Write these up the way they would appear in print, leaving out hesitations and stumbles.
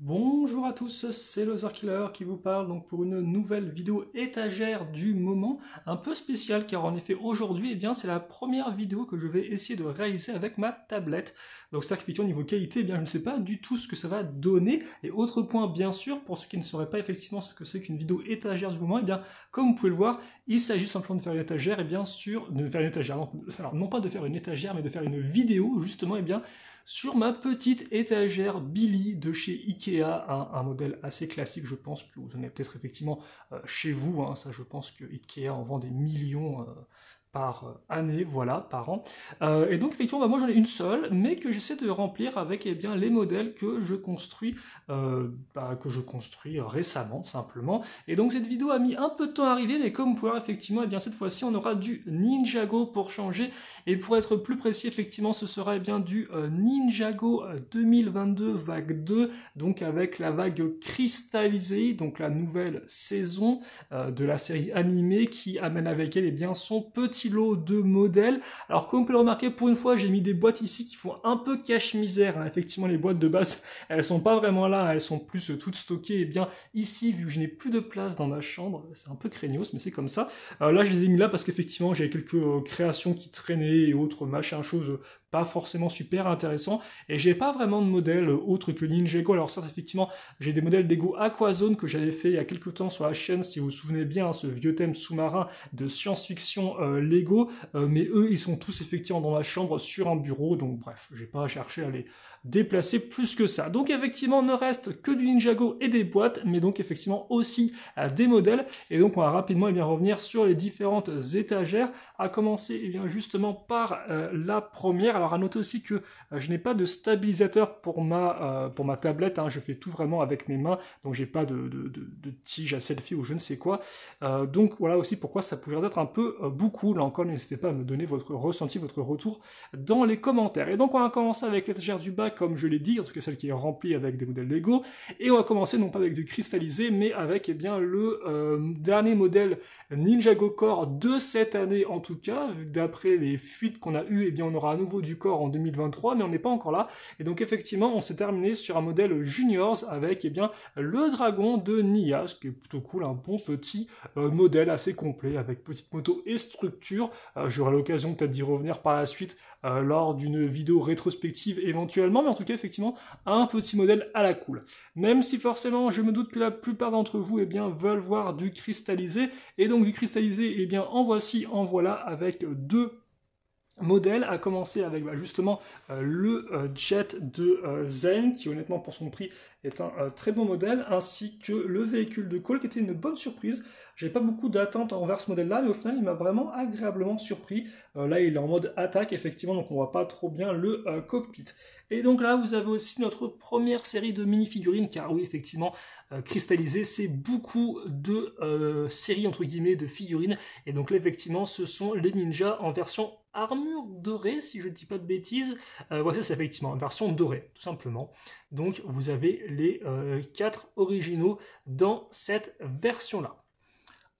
Bonjour à tous, c'est Loserkiller qui vous parle donc pour une nouvelle vidéo étagère du moment, un peu spéciale car en effet aujourd'hui c'est la première vidéo que je vais essayer de réaliser avec ma tablette. Donc c'est-à-dire qu'effectivement niveau qualité je ne sais pas du tout ce que ça va donner. Et autre point bien sûr pour ceux qui ne sauraient pas effectivement ce que c'est qu'une vidéo étagère du moment, comme vous pouvez le voir il s'agit simplement de faire une étagère de faire une étagère, non pas de faire une étagère mais de faire une vidéo justement sur ma petite étagère Billy de chez Ikea, un modèle assez classique, je pense que vous en avez peut-être effectivement chez vous, ça je pense que Ikea en vend des millions par année, voilà, par an. Et donc effectivement, moi j'en ai une seule, mais que j'essaie de remplir avec les modèles que je construis récemment, simplement. Et donc cette vidéo a mis un peu de temps à arriver, mais comme vous pouvez voir, effectivement, cette fois-ci on aura du Ninjago pour changer. Et pour être plus précis, effectivement, ce sera du Ninjago 2022 vague 2, donc avec la vague cristallisée, donc la nouvelle saison de la série animée qui amène avec elle son petit lot de modèles. Alors comme vous pouvez le remarquer, pour une fois j'ai mis des boîtes ici qui font un peu cache-misère, effectivement les boîtes de base elles sont pas vraiment là, elles sont plus toutes stockées. Et ici, vu que je n'ai plus de place dans ma chambre, c'est un peu craignos mais c'est comme ça. Là je les ai mis là parce qu'effectivement j'avais quelques créations qui traînaient et autres machin choses pas forcément super intéressant, et j'ai pas vraiment de modèle autre que Ninjago. Alors certes effectivement j'ai des modèles Lego Aquazone que j'avais fait il y a quelques temps sur la chaîne, si vous vous souvenez bien, ce vieux thème sous-marin de science-fiction Lego, mais eux ils sont tous effectivement dans ma chambre sur un bureau, donc bref, j'ai pas cherché à les déplacer plus que ça. Donc effectivement ne reste que du Ninjago et des boîtes, mais donc effectivement aussi des modèles, et donc on va rapidement revenir sur les différentes étagères, à commencer justement par la première. Alors à noter aussi que je n'ai pas de stabilisateur pour ma tablette, je fais tout vraiment avec mes mains, donc j'ai pas de tige à selfie ou je ne sais quoi, donc voilà aussi pourquoi ça pourrait être un peu beaucoup. Là encore n'hésitez pas à me donner votre ressenti, votre retour dans les commentaires. Et donc on va commencer avec l'étagère du bas comme je l'ai dit, en tout cas celle qui est remplie avec des modèles Lego, et on va commencer non pas avec du cristallisé mais avec le dernier modèle Ninjago Core de cette année en tout cas, vu que d'après les fuites qu'on a eues, on aura à nouveau du Core en 2023, mais on n'est pas encore là. Et donc effectivement, on s'est terminé sur un modèle Juniors avec le dragon de Nia, ce qui est plutôt cool, un bon petit modèle assez complet, avec petite moto et structure. J'aurai l'occasion peut-être d'y revenir par la suite lors d'une vidéo rétrospective éventuellement, mais en tout cas effectivement, un petit modèle à la cool. Même si forcément, je me doute que la plupart d'entre vous veulent voir du cristallisé, et donc du cristallisé, en voici, en voilà, avec deux modèle, à commencer avec justement le jet de Zen, qui honnêtement pour son prix est un très bon modèle, ainsi que le véhicule de Cole qui était une bonne surprise. J'avais pas beaucoup d'attentes envers ce modèle là, mais au final il m'a vraiment agréablement surpris. Là il est en mode attaque effectivement, donc on voit pas trop bien le cockpit. Et donc là vous avez aussi notre première série de mini-figurines, car oui effectivement cristallisé c'est beaucoup de séries entre guillemets de figurines, et donc là effectivement ce sont les ninjas en version armure dorée, si je ne dis pas de bêtises. Voici, c'est effectivement une version dorée, tout simplement. Donc vous avez les 4 originaux dans cette version-là.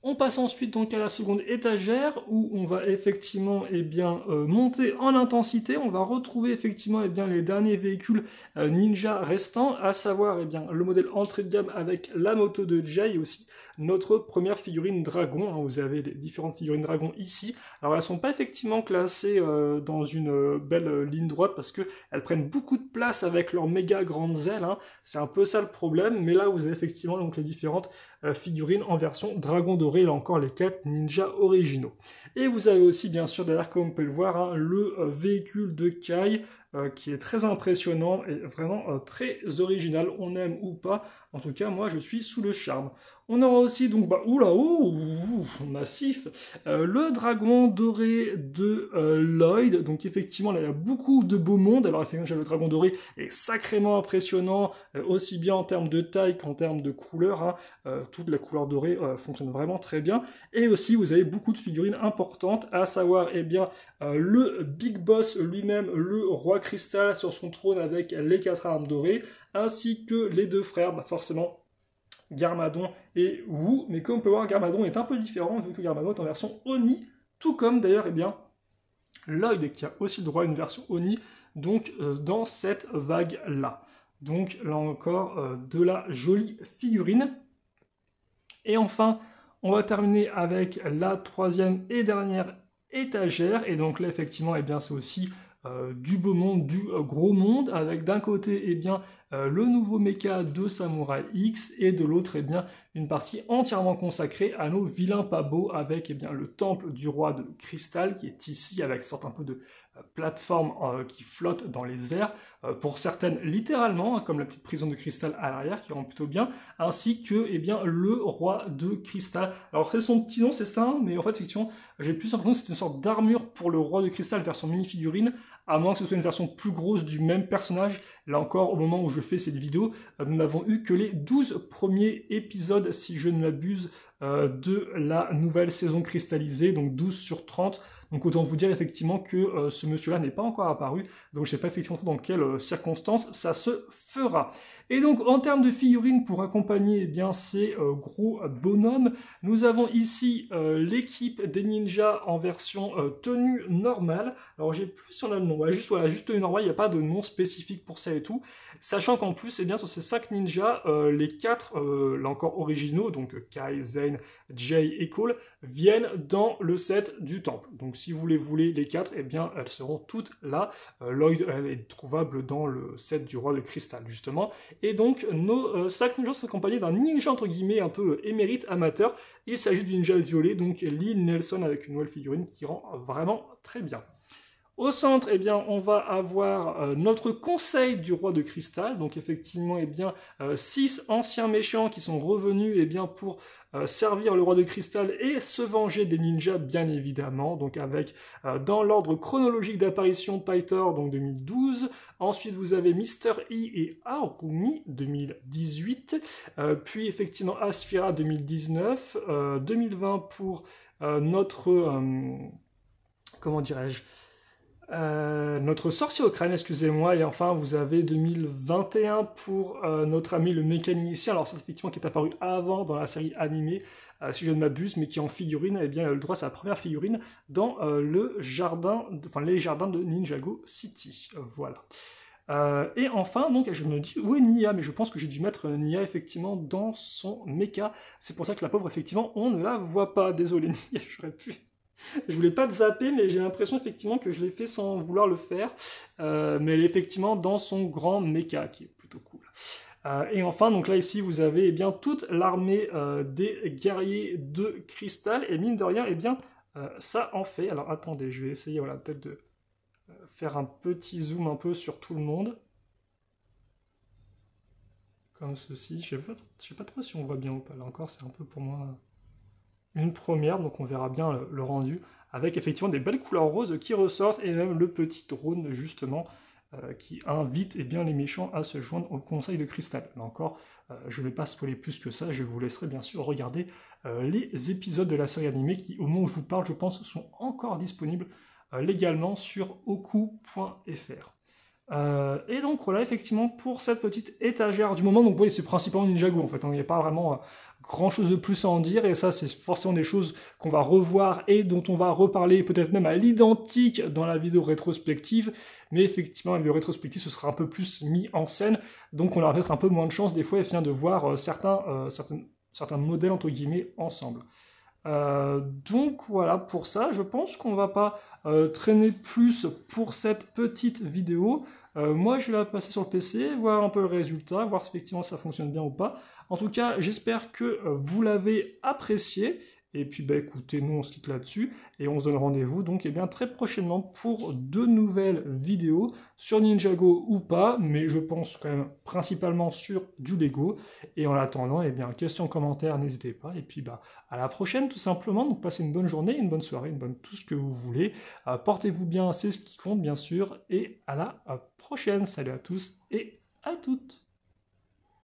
On passe ensuite donc à la seconde étagère où on va effectivement monter en intensité. On va retrouver effectivement les derniers véhicules ninja restants, à savoir le modèle entrée de gamme avec la moto de Jay, et aussi notre première figurine dragon. Vous avez les différentes figurines dragon ici. Alors elles sont pas effectivement classées dans une belle ligne droite parce que elles prennent beaucoup de place avec leurs méga grandes ailes. C'est un peu ça le problème, mais là vous avez effectivement donc les différentes figurines en version dragon doré, là encore les 4 ninjas originaux. Et vous avez aussi bien sûr derrière, comme on peut le voir, le véhicule de Kai qui est très impressionnant et vraiment très original, on aime ou pas, en tout cas moi je suis sous le charme. On aura aussi donc, massif, le dragon doré de Lloyd, donc effectivement là il y a beaucoup de beau monde. Alors effectivement le dragon doré est sacrément impressionnant, aussi bien en termes de taille qu'en termes de couleur, toute la couleur dorée fonctionne vraiment très bien, et aussi vous avez beaucoup de figurines importantes, à savoir le Big Boss lui-même, le Roi Cristal sur son trône avec les 4 armes dorées, ainsi que les 2 frères, forcément Garmadon et Wu, mais comme on peut voir, Garmadon est un peu différent vu que Garmadon est en version Oni, tout comme d'ailleurs Lloyd qui a aussi le droit à une version Oni, donc dans cette vague là. Donc là encore, de la jolie figurine. Et enfin, on va terminer avec la troisième et dernière étagère. Et donc là, effectivement, eh bien, c'est aussi du beau monde, du gros monde, avec d'un côté eh bien, le nouveau mecha de Samurai X, et de l'autre eh bien, une partie entièrement consacrée à nos vilains pas beaux, avec eh bien, le temple du roi de cristal, qui est ici, avec une sorte un peu de plateforme qui flotte dans les airs, pour certaines littéralement, hein, comme la petite prison de cristal à l'arrière, qui rend plutôt bien, ainsi que eh bien, le roi de cristal. Alors c'est son petit nom, c'est ça, mais en fait, effectivement, j'ai plus l'impression que c'est une sorte d'armure pour le roi de cristal version mini-figurine, à moins que ce soit une version plus grosse du même personnage. Là encore, au moment où je fais cette vidéo, nous n'avons eu que les 12 premiers épisodes, si je ne m'abuse, de la nouvelle saison cristallisée, donc 12 sur 30. Donc autant vous dire effectivement que ce monsieur-là n'est pas encore apparu, donc je ne sais pas effectivement dans quelles circonstances ça se fera. Et donc en termes de figurines pour accompagner eh bien, ces gros bonhommes, nous avons ici l'équipe des ninjas en version tenue normale. Alors j'ai plus si on a le nom, ouais, juste tenue normale, il n'y a pas de nom spécifique pour ça et tout. Sachant qu'en plus, eh bien, sur ces 5 ninjas, les 4, là encore originaux, donc Kai, Zane, Jay et Cole, viennent dans le set du temple. Donc si vous les voulez, les 4, eh bien, elles seront toutes là. Lloyd, elle est trouvable dans le set du roi de cristal, justement. Et donc, nos 5 ninjas sont accompagnés d'un ninja, entre guillemets, un peu émérite, amateur. Il s'agit du ninja violet, donc Lee Nelson, avec une nouvelle figurine qui rend vraiment très bien. Au centre, eh bien, on va avoir notre conseil du roi de cristal, donc effectivement, eh bien, 6 anciens méchants qui sont revenus eh bien, pour servir le roi de cristal et se venger des ninjas, bien évidemment, donc avec, dans l'ordre chronologique d'apparition, Pythor, donc 2012, ensuite vous avez Mr. E et Harumi, 2018, puis effectivement Asphira, 2019, 2020 pour notre, comment dirais-je, notre sorcier au crâne, excusez-moi, et enfin vous avez 2021 pour notre ami le mécanicien, alors ça effectivement qui est apparu avant dans la série animée, si je ne m'abuse, mais qui en figurine, eh bien, a eu le droit à sa première figurine dans le jardin, les jardins de Ninjago City, voilà. Et enfin, donc, je me dis, où est Nia? Mais je pense que j'ai dû mettre Nia, effectivement, dans son mecha. C'est pour ça que la pauvre, effectivement, on ne la voit pas. Désolé, Nia, j'aurais pu... Je voulais pas te zapper, mais j'ai l'impression effectivement que je l'ai fait sans vouloir le faire. Mais elle est effectivement dans son grand mecha, qui est plutôt cool. Et enfin, donc là ici, vous avez eh bien, toute l'armée des guerriers de cristal. Et mine de rien, eh bien, ça en fait. Alors attendez, je vais essayer voilà, peut-être de faire un petit zoom un peu sur tout le monde. Comme ceci. Je sais pas trop si on voit bien ou pas. Là encore, c'est un peu pour moi... une première, donc on verra bien le rendu, avec effectivement des belles couleurs roses qui ressortent, et même le petit drone justement, qui invite eh bien, les méchants à se joindre au conseil de cristal. Là encore, je ne vais pas spoiler plus que ça, je vous laisserai bien sûr regarder les épisodes de la série animée qui, au moment où je vous parle, je pense, sont encore disponibles légalement sur oku.fr. Et donc voilà, effectivement, pour cette petite étagère du moment, donc oui, c'est principalement Ninjago en fait, il n'y a pas vraiment grand chose de plus à en dire, et ça c'est forcément des choses qu'on va revoir et dont on va reparler peut-être même à l'identique dans la vidéo rétrospective, mais effectivement la vidéo rétrospective ce sera un peu plus mis en scène, donc on aura peut-être un peu moins de chance des fois de voir certains modèles entre guillemets ensemble. Donc voilà pour ça, je pense qu'on va pas traîner plus pour cette petite vidéo. Moi je vais la passer sur le PC, voir un peu le résultat, voir si effectivement ça fonctionne bien ou pas. En tout cas j'espère que vous l'avez apprécié. Et puis bah écoutez, nous on se quitte là-dessus et on se donne rendez-vous donc eh bien très prochainement pour de nouvelles vidéos sur Ninjago ou pas, mais je pense quand même principalement sur du Lego. Et en attendant, eh bien questions, commentaires, n'hésitez pas. Et puis bah à la prochaine tout simplement. Donc passez une bonne journée, une bonne soirée, tout ce que vous voulez. Portez-vous bien, c'est ce qui compte bien sûr. Et à la prochaine. Salut à tous et à toutes.